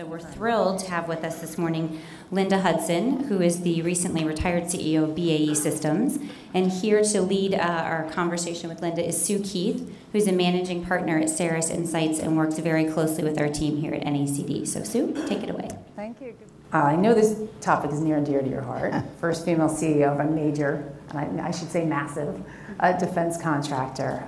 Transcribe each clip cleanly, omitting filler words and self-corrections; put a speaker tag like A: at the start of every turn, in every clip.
A: we're thrilled to have with us this morning Linda Hudson, who is the recently retired CEO of BAE Systems. And here to lead our conversation with Linda is Sue Keith, who's a managing partner at Ceres Insights and works very closely with our team here at NACD. So Sue, take it away.
B: Thank you. I know this topic is near and dear to your heart. First female CEO of a major, and I should say massive, defense contractor.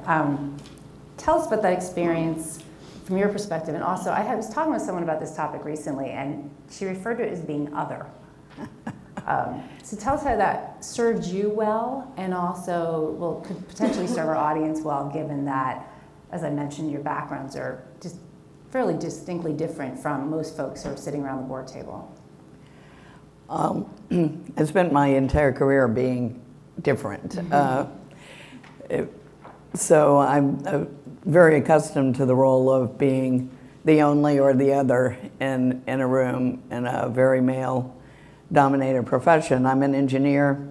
B: Tell us about that experience from your perspective. And also, I was talking with someone about this topic recently, and she referred to it as being other. So tell us how that served you well, and also could potentially serve our audience well, given that, as I mentioned, your backgrounds are just fairly distinctly different from most folks who are sitting around the board table.
C: I spent my entire career being different. So I'm very accustomed to the role of being the only or the other in a room in a very male-dominated profession. I'm an engineer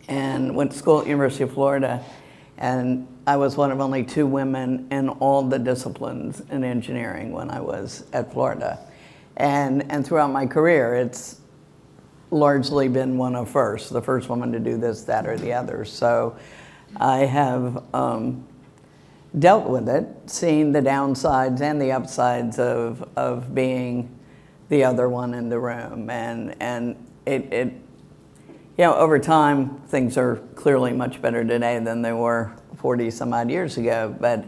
C: and went to school at the University of Florida, and I was one of only 2 women in all the disciplines in engineering when I was at Florida. And throughout my career, it's largely been one of first, the first woman to do this, that, or the other. So I have dealt with it, seen the downsides and the upsides of being the other one in the room. And it you know, over time, things are clearly much better today than they were 40 some odd years ago, but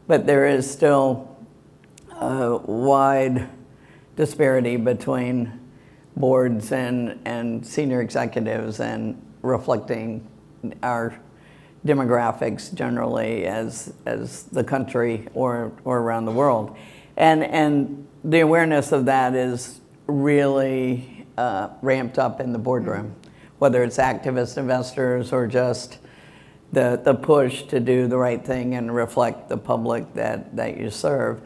C: there is still a wide disparity between boards and senior executives, and reflecting our demographics generally as the country or around the world. And the awareness of that is really ramped up in the boardroom, whether it's activist investors or just the push to do the right thing and reflect the public that you serve.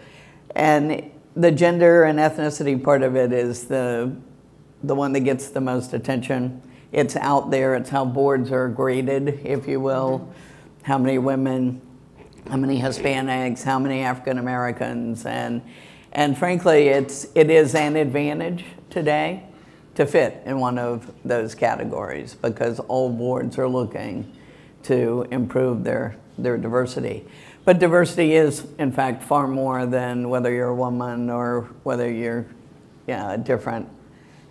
C: And the gender and ethnicity part of it is the one that gets the most attention. It's out there. It's how boards are graded, if you will. How many women, how many Hispanics, how many African Americans, and frankly, it is an advantage today to fit in one of those categories, because all boards are looking to improve their diversity. But diversity is, in fact, far more than whether you're a woman or whether you're a different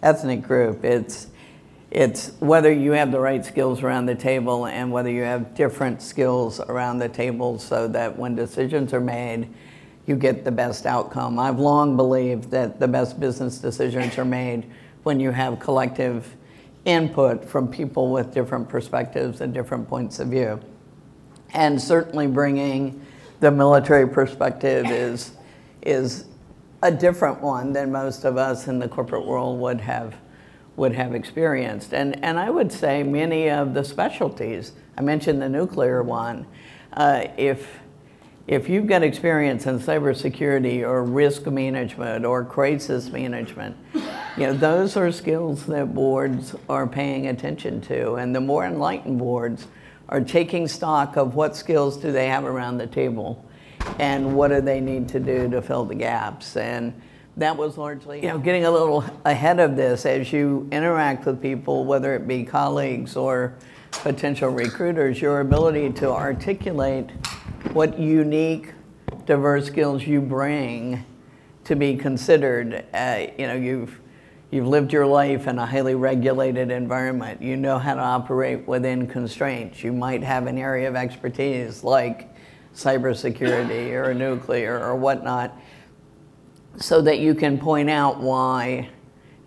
C: ethnic group. It's whether you have the right skills around the table and whether you have different skills around the table, so that when decisions are made, you get the best outcome. I've long believed that the best business decisions are made when you have collective input from people with different perspectives and different points of view. And certainly bringing the military perspective is a different one than most of us in the corporate world would have experienced. And I would say many of the specialties, I mentioned the nuclear one, if you've got experience in cybersecurity or risk management or crisis management, those are skills that boards are paying attention to. And the more enlightened boards are taking stock of what skills do they have around the table and what do they need to do to fill the gaps. And that was largely, getting a little ahead of this as you interact with people, whether it be colleagues or potential recruiters, your ability to articulate what unique, diverse skills you bring to be considered. You've lived your life in a highly regulated environment. You know how to operate within constraints. You might have an area of expertise like cybersecurity or nuclear or whatnot, so that you can point out why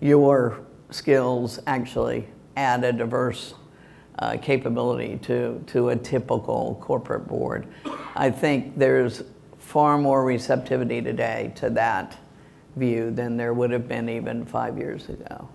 C: your skills actually add a diverse capability to a typical corporate board. I think there's far more receptivity today to that view than there would have been even 5 years ago.